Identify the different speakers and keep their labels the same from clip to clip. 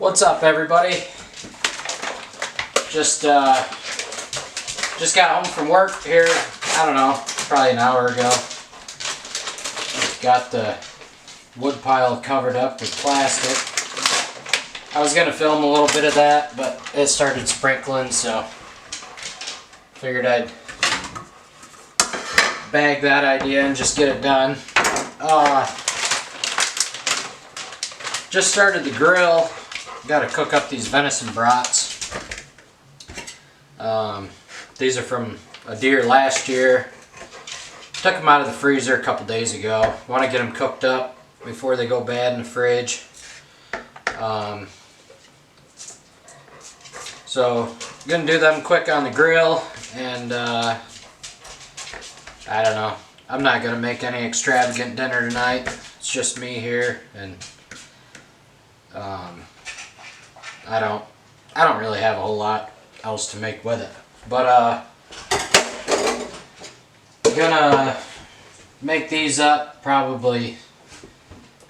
Speaker 1: What's up, everybody? Just got home from work here, I don't know, probably an hour ago. Got the wood pile covered up with plastic. I was gonna film a little bit of that, but it started sprinkling, so figured I'd bag that idea and just get it done. Just started the grill. Got to cook up these venison brats. These are from a deer last year. Took them out of the freezer a couple days ago. Want to get them cooked up before they go bad in the fridge. So gonna do them quick on the grill, and I don't know. I'm not gonna make any extravagant dinner tonight. It's just me here, and I don't really have a whole lot else to make with it. But I'm gonna make these up probably.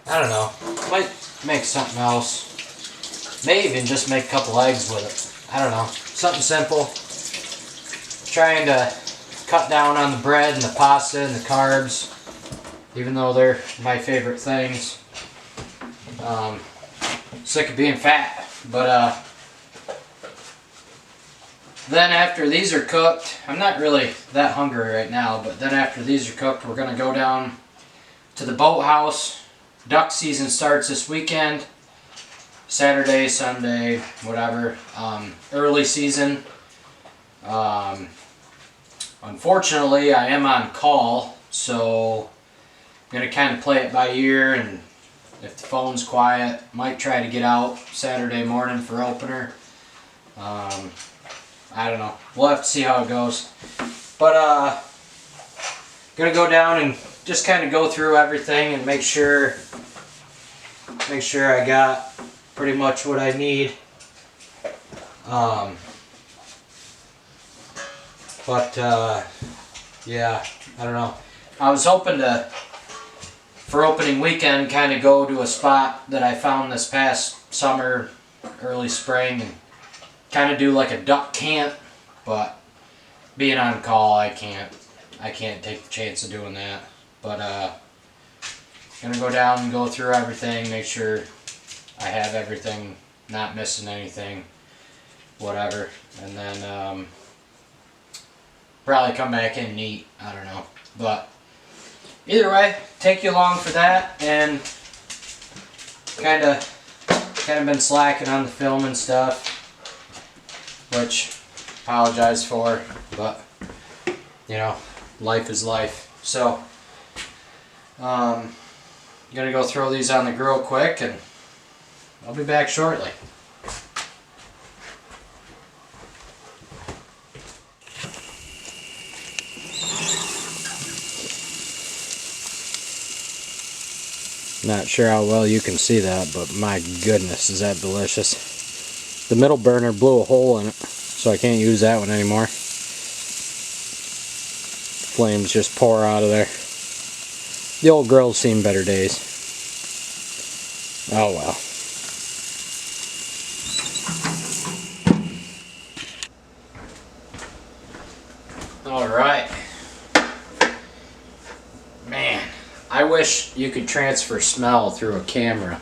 Speaker 1: I don't know. Might make something else. May even just make a couple eggs with it. I don't know. Something simple. Trying to cut down on the bread and the pasta and the carbs, even though they're my favorite things. Sick of being fat. But then after these are cooked, I'm not really that hungry right now, but then after these are cooked, we're going to go down to the boathouse. Duck season starts this weekend. Saturday, Sunday, whatever. Early season. Unfortunately, I am on call, so I'm going to kind of play it by ear, and if the phone's quiet, might try to get out Saturday morning for opener. I don't know. We'll have to see how it goes. But gonna go down and just kind of go through everything and make sure I got pretty much what I need. Yeah, I don't know. I was hoping to, for opening weekend, kind of go to a spot that I found this past summer, early spring, and kind of do like a duck camp, but being on call, I can't take the chance of doing that. But gonna go down and go through everything, make sure I have everything, not missing anything, whatever, and then probably come back in and eat. I don't know, but either way, take you along for that, and kind of been slacking on the film and stuff, which apologize for, but you know, life is life. So I'm gonna go throw these on the grill quick, and I'll be back shortly. Not sure how well you can see that, but my goodness, is that delicious. The middle burner blew a hole in it, so I can't use that one anymore. Flames just pour out of there. The old grill's seen better days. Oh well. Alright. Man, I wish you could transfer smell through a camera.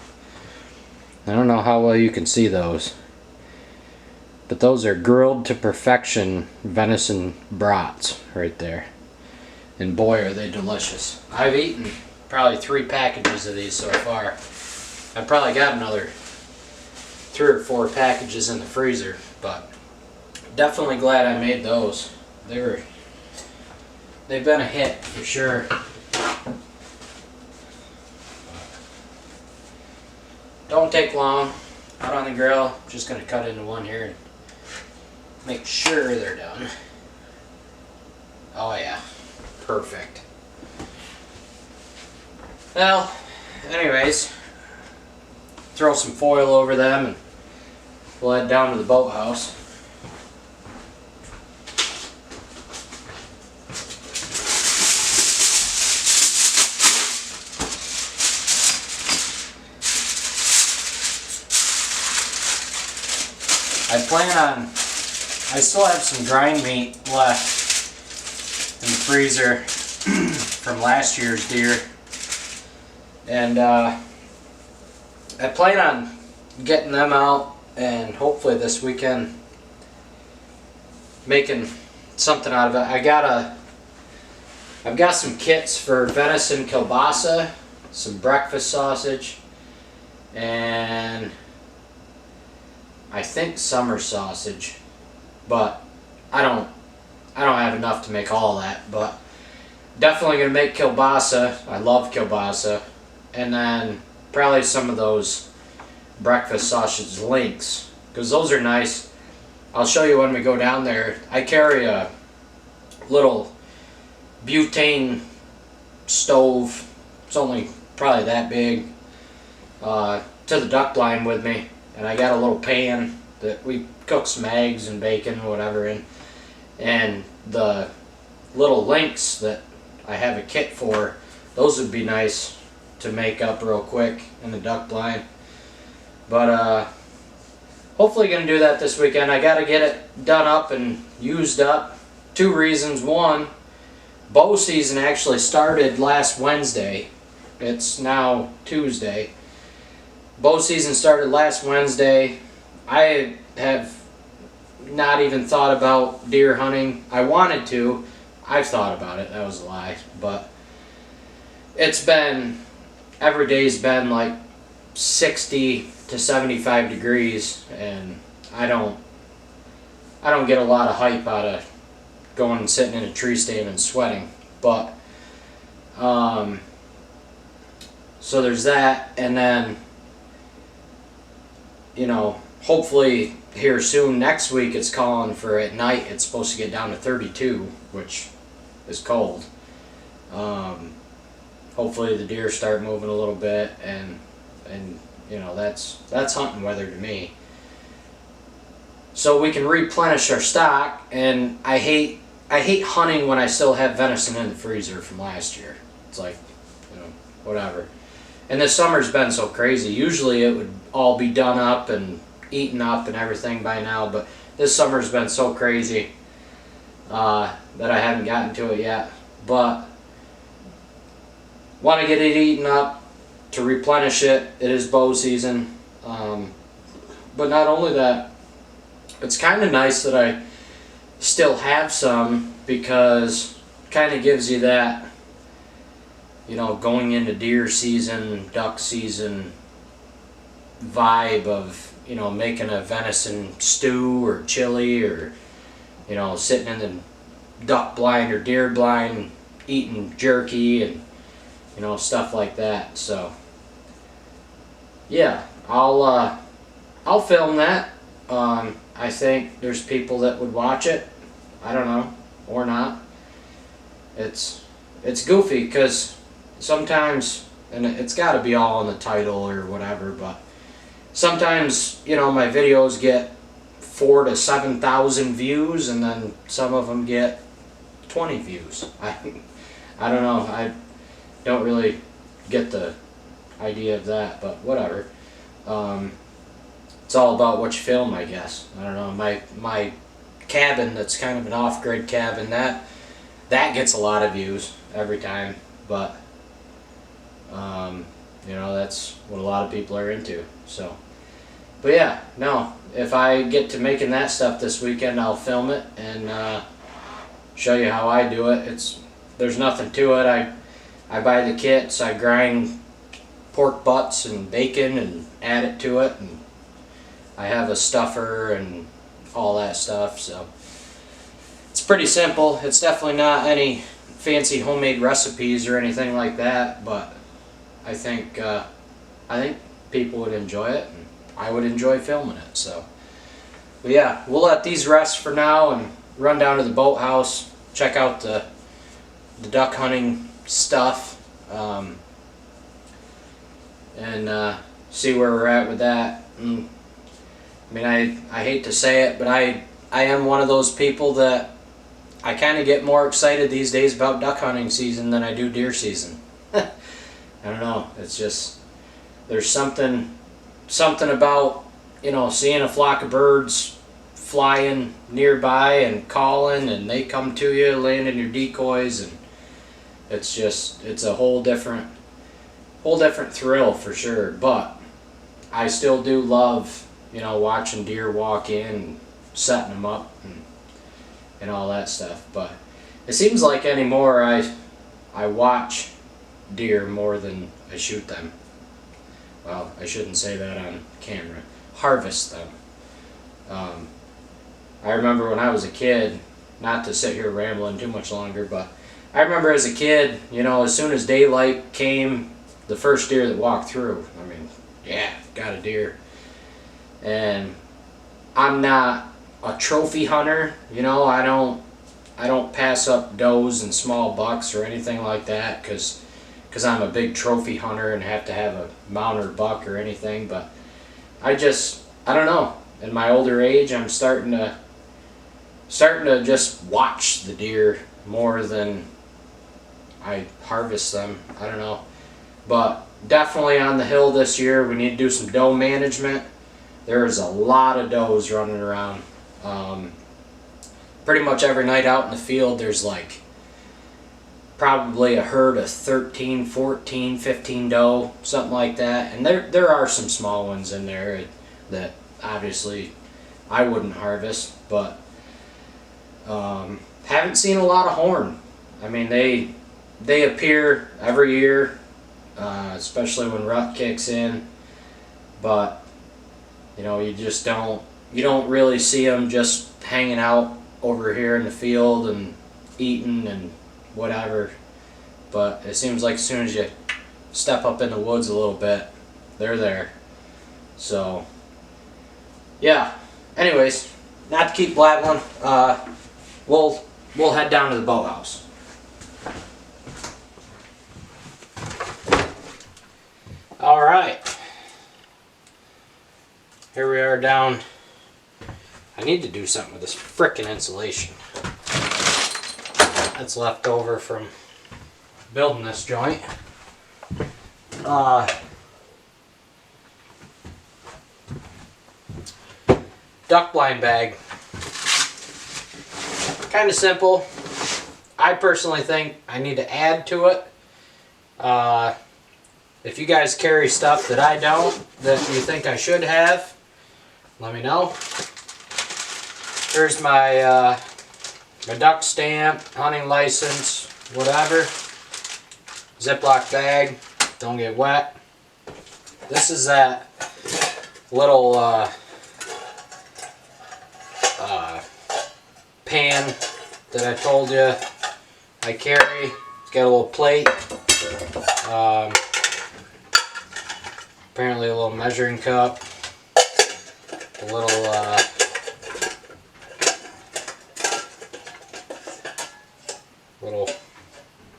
Speaker 1: I don't know how well you can see those, but those are grilled to perfection venison brats right there, and boy are they delicious. I've eaten probably 3 packages of these so far. I've probably got another 3 or 4 packages in the freezer, but definitely glad I made those. They've been a hit for sure. Don't take long out on the grill. I'm just going to cut into one here and make sure they're done. Oh yeah, perfect. Well, anyways, throw some foil over them and we'll head down to the boathouse. I still have some grind meat left in the freezer from last year's deer. And I plan on getting them out and hopefully this weekend making something out of it. I've got some kits for venison kielbasa, some breakfast sausage, and I think summer sausage, but I don't have enough to make all that. But definitely gonna make kielbasa. I love kielbasa, and then probably some of those breakfast sausage links, because those are nice. I'll show you when we go down there. I carry a little butane stove. It's only probably that big, to the duck blind with me, and I got a little pan that we cook some eggs and bacon, whatever in, and the little links that I have a kit for, those would be nice to make up real quick in the duck blind. But hopefully gonna do that this weekend. I gotta get it done up and used up. 2 reasons. One, bow season actually started last Wednesday. It's now Tuesday. Bow season started last Wednesday. I have not even thought about deer hunting. I wanted to. I've thought about it. That was a lie. But it's been, every day's been like 60 to 75 degrees, and I don't get a lot of hype out of going and sitting in a tree stand and sweating. But so there's that, and then, you know, hopefully here soon next week it's calling for, at night it's supposed to get down to 32, which is cold. Hopefully the deer start moving a little bit, and you know, that's hunting weather to me. So we can replenish our stock, and I hate hunting when I still have venison in the freezer from last year. It's like, you know, whatever. And this summer's been so crazy. Usually it would all be done up and eaten up and everything by now, but this summer's been so crazy that I haven't gotten to it yet. But want to get it eaten up to replenish it. It is bow season. But not only that, it's kind of nice that I still have some, because it kind of gives you that, you know, going into deer season, duck season vibe of, you know, making a venison stew or chili, or, you know, sitting in the duck blind or deer blind eating jerky and, you know, stuff like that. So yeah, I'll film that. I think there's people that would watch it. I don't know, or not. It's goofy, because sometimes, and it's got to be all in the title or whatever, but sometimes, you know, my videos get 4,000 to 7,000 views, and then some of them get 20 views. I don't know. I don't really get the idea of that, but whatever. It's all about what you film, I guess. I don't know. My cabin, that's kind of an off-grid cabin, that gets a lot of views every time, but you know, that's what a lot of people are into. So, but yeah, no, if I get to making that stuff this weekend, I'll film it and show you how I do it. There's nothing to it. I buy the kits, I grind pork butts and bacon and add it to it, and I have a stuffer and all that stuff. So it's pretty simple. It's definitely not any fancy homemade recipes or anything like that, but I think people would enjoy it, and I would enjoy filming it. So, but yeah, we'll let these rest for now and run down to the boathouse, check out the duck hunting stuff, and see where we're at with that. I mean, I hate to say it, but I am one of those people that I kind of get more excited these days about duck hunting season than I do deer season. I don't know. It's just, there's something about, you know, seeing a flock of birds flying nearby and calling, and they come to you, landing your decoys, and it's a whole different thrill for sure. But I still do love, you know, watching deer walk in and setting them up and all that stuff. But it seems like anymore I watch deer more than I shoot them. Well, I shouldn't say that on camera. Harvest them. I remember when I was a kid, not to sit here rambling too much longer, but I remember as a kid, you know, as soon as daylight came, the first deer that walked through, I mean, yeah, got a deer. And I'm not a trophy hunter, you know, I don't pass up does and small bucks or anything like that because I'm a big trophy hunter and have to have a mount or buck or anything. But I don't know, in my older age, I'm starting to just watch the deer more than I harvest them. I don't know. But definitely on the hill this year, we need to do some doe management. There's a lot of does running around. Pretty much every night out in the field, there's like probably a herd of 13, 14, 15 doe, something like that. And there are some small ones in there that obviously I wouldn't harvest, but haven't seen a lot of horn. I mean, they appear every year, especially when rut kicks in, but you know, you don't really see them just hanging out over here in the field and eating and whatever. But it seems like as soon as you step up in the woods a little bit, they're there. So yeah, anyways, not to keep blabbling, we'll head down to the boathouse. All right, here we are down. I need to do something with this frickin' insulation that's left over from building this joint. Duck blind bag. Kind of simple. I personally think I need to add to it. If you guys carry stuff that I don't, that you think I should have, let me know. Here's my my duck stamp, hunting license, whatever. Ziploc bag, don't get wet. This is that little pan that I told you I carry. It's got a little plate. Apparently a little measuring cup. A little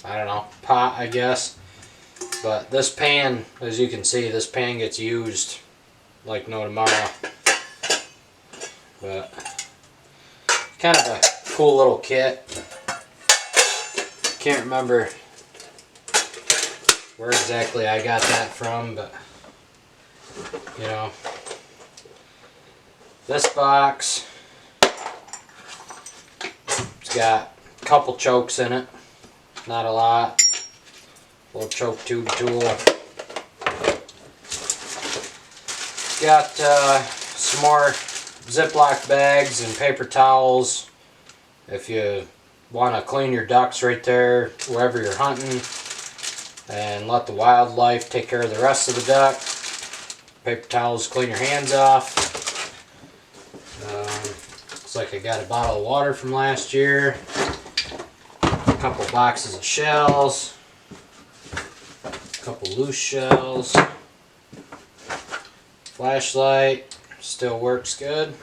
Speaker 1: I don't know, pot, I guess. But this pan, as you can see, this pan gets used like no tomorrow. But kind of a cool little kit. Can't remember where exactly I got that from, but you know, this box, it's got a couple chokes in it, not a lot. Little choke tube tool. Got some more Ziploc bags and paper towels if you want to clean your ducks right there wherever you're hunting and let the wildlife take care of the rest of the duck. Paper towels clean your hands off. Looks like I got a bottle of water from last year, a couple boxes of shells, a couple loose shells, flashlight, still works good.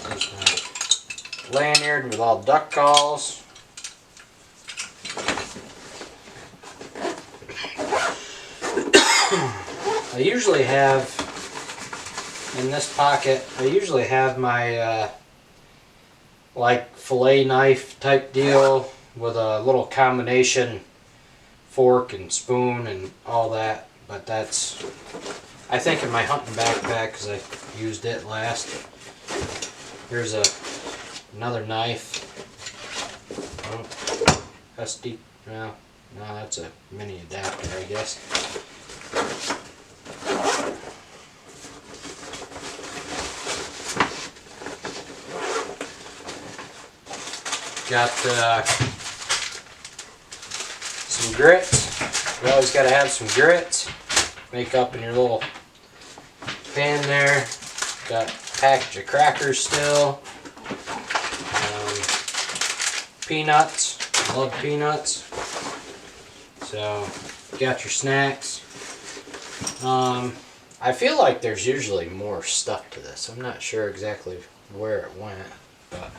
Speaker 1: There's my lanyard with all duck calls. I usually have, in this pocket, I usually have my like fillet knife type deal with a little combination fork and spoon and all that but that's, I think, in my hunting backpack because I used it last. Here's another knife. Oh, SD, well, no, that's a mini adapter, I guess. Got some grits. You always got to have some grits. Make up in your little pan there. Got a package of crackers still. Peanuts. I love peanuts. So, got your snacks. I feel like there's usually more stuff to this. I'm not sure exactly where it went, but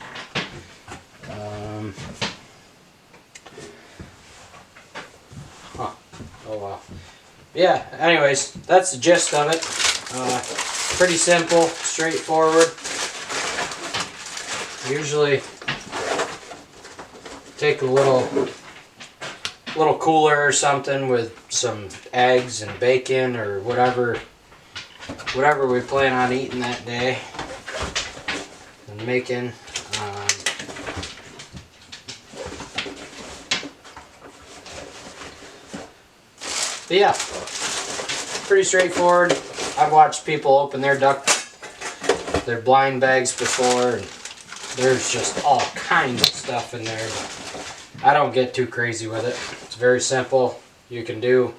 Speaker 1: oh wow. Yeah, anyways, that's the gist of it. Pretty simple, straightforward. Usually take a little cooler or something with some eggs and bacon or whatever we plan on eating that day and making. But yeah, pretty straightforward. I've watched people open their blind bags before, and there's just all kinds of stuff in there, but I don't get too crazy with it. It's very simple. You can do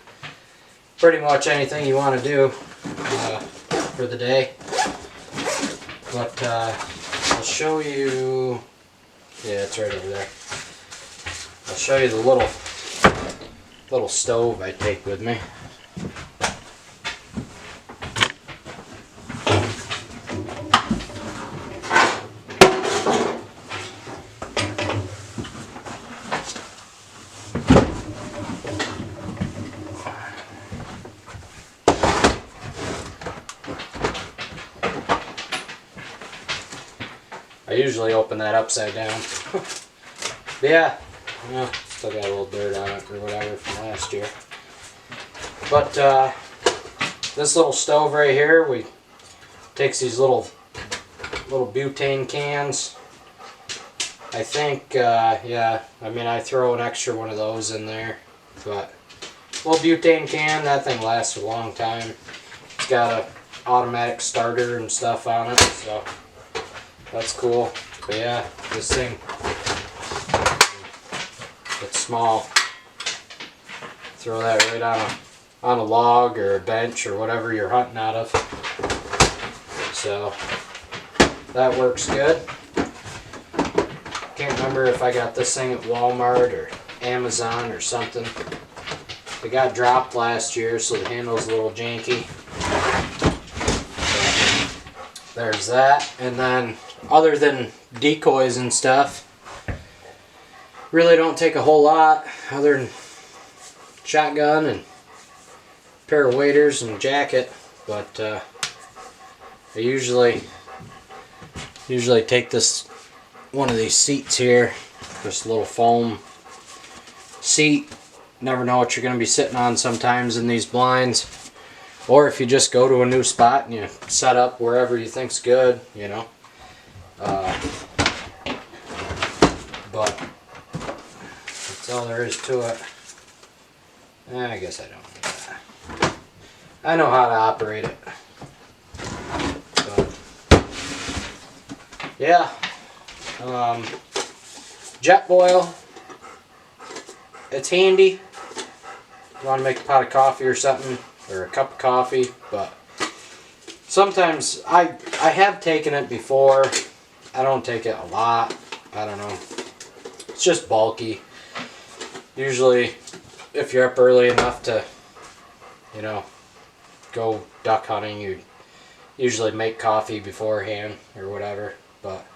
Speaker 1: pretty much anything you want to do for the day. But I'll show you, yeah, it's right over there. I'll show you the little stove I take with me. I usually open that upside down. But yeah, well, still got a little dirt on it or whatever from last year. But this little stove right here, we takes these little butane cans. I think, yeah, I mean, I throw an extra one of those in there, but little butane can, that thing lasts a long time. It's got a automatic starter and stuff on it, so that's cool. But yeah, this thing, it's small. Throw that right on a log or a bench or whatever you're hunting out of. So that works good. Can't remember if I got this thing at Walmart or Amazon or something. It got dropped last year, so the handle's a little janky. So there's that. And then, other than decoys and stuff, really don't take a whole lot other than shotgun and a pair of waders and a jacket. But I usually take one of these seats here, just a little foam seat. Never know what you're going to be sitting on sometimes in these blinds, or if you just go to a new spot and you set up wherever you think's good, you know. But that's all there is to it. I guess I don't need that. I know how to operate it. But yeah, jet boil. It's handy. You want to make a pot of coffee or something, or a cup of coffee, but sometimes I have taken it before. I don't take it a lot. I don't know. It's just bulky. Usually, if you're up early enough to, you know, go duck hunting, you usually make coffee beforehand or whatever. But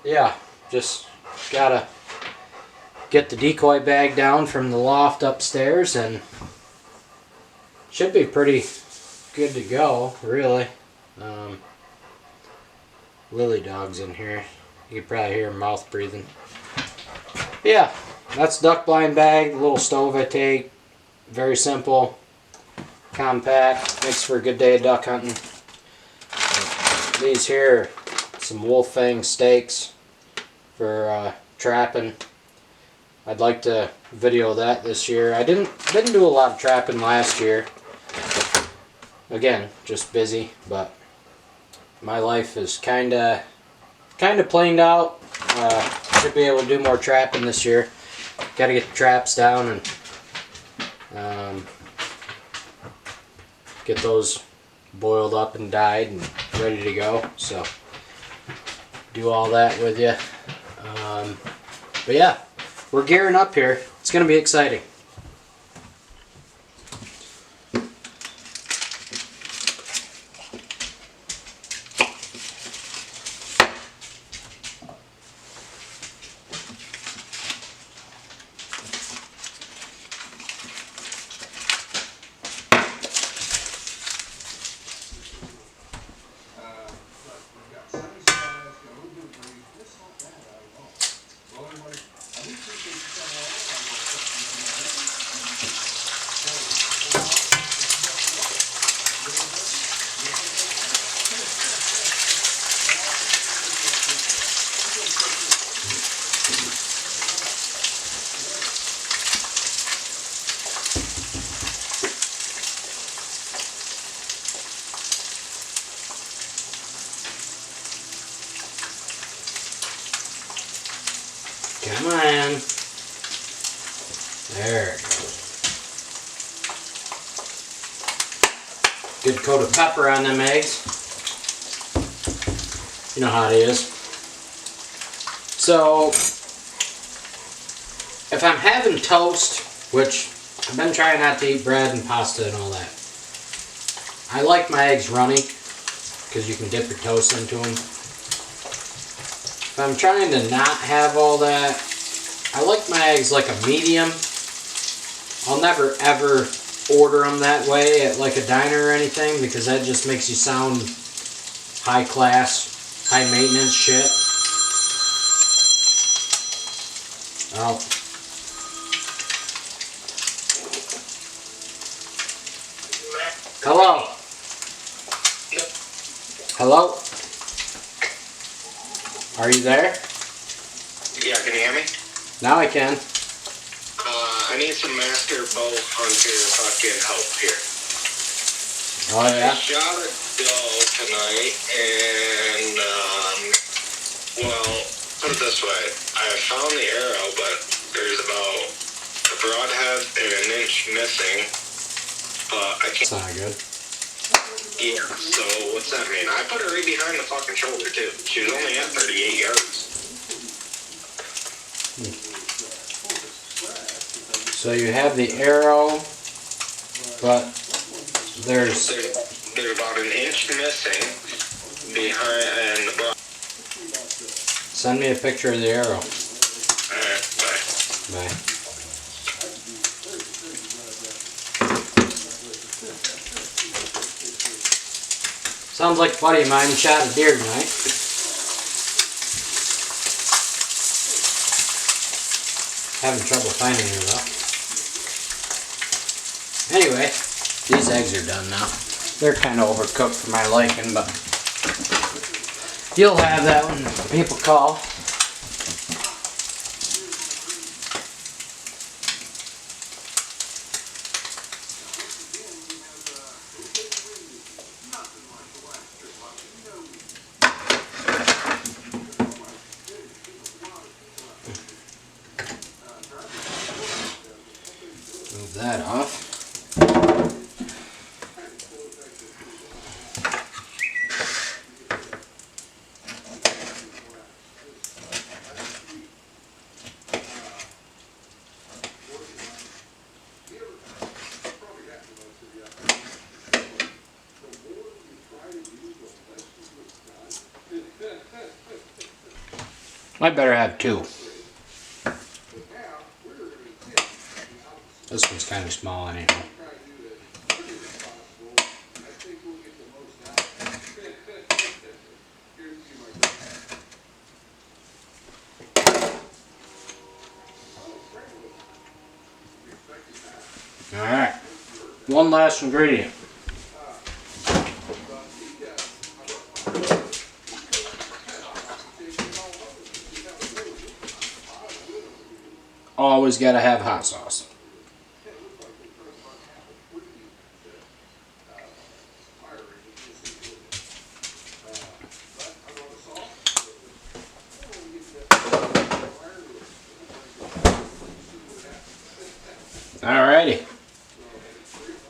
Speaker 1: yeah, just gotta get the decoy bag down from the loft upstairs and should be pretty good to go, really. Lily dog's in here. You can probably hear her mouth breathing. Yeah, that's duck blind bag, the little stove I take. Very simple. compact, makes for a good day of duck hunting. These here are some wolf fang steaks for trapping. I'd like to video that this year. I didn't do a lot of trapping last year. Again, just busy, but my life is kinda planed out. Should be able to do more trapping this year. Got to get the traps down and get those boiled up and dyed and ready to go. So do all that with you. But yeah, we're gearing up here. It's going to be exciting. Come on. There it goes. Good coat of pepper on them eggs. You know how it is. So, if I'm having toast, which I've been trying not to eat bread and pasta and all that, I like my eggs runny because you can dip your toast into them. If I'm trying to not have all that, I like my eggs like a medium. I'll never ever order them that way at like a diner or anything because that just makes you sound high class, high maintenance shit. Well, hello? Hello? Are you there?
Speaker 2: Yeah, can you hear me?
Speaker 1: Now I can.
Speaker 2: I need some master bow hunter fucking help here.
Speaker 1: Oh yeah?
Speaker 2: I shot a doe tonight and, well, put it this way. I found the arrow, but there's about a broadhead and an inch missing. But I can't.
Speaker 1: That's not good.
Speaker 2: Yeah, so what's that mean? I put her right behind the fucking shoulder too. She was only at 38 yards.
Speaker 1: So you have the arrow, but there's
Speaker 2: about an inch missing behind and the broad.
Speaker 1: Send me a picture of the arrow.
Speaker 2: Alright, bye.
Speaker 1: Bye. Sounds like a buddy of mine shot a deer tonight. Having trouble finding her though. Anyway, these eggs are done now. They're kind of overcooked for my liking, but you'll have that when people call. Move that off. I better have two. This one's kind of small anyhow. Alright. One last ingredient. Always gotta have hot sauce. Alrighty.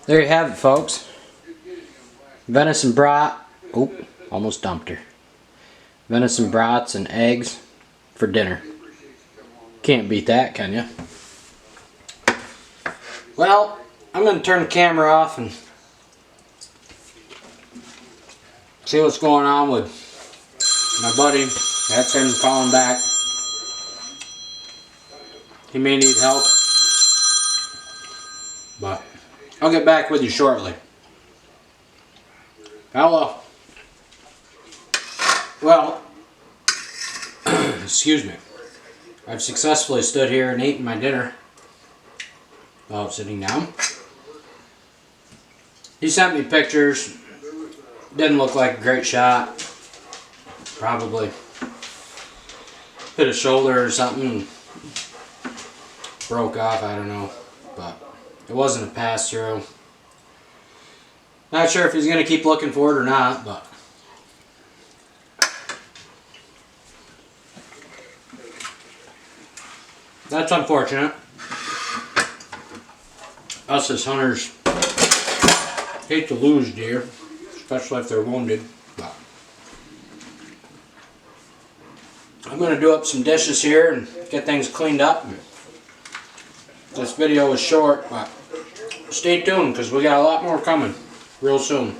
Speaker 1: There you have it, folks. Venison brat. Oop, almost dumped her. Venison brats and eggs for dinner. Can't beat that, can you? Well, I'm going to turn the camera off and see what's going on with my buddy. That's him calling back. He may need help, but I'll get back with you shortly. Hello. Well, excuse me. I've successfully stood here and eaten my dinner while sitting down. He sent me pictures. Didn't look like a great shot. Probably hit a shoulder or something. Broke off, I don't know. But it wasn't a pass through. Not sure if he's going to keep looking for it or not, but that's unfortunate. Us as hunters hate to lose deer, especially if they're wounded. But I'm going to do up some dishes here and get things cleaned up. This video was short, but stay tuned because we got a lot more coming real soon.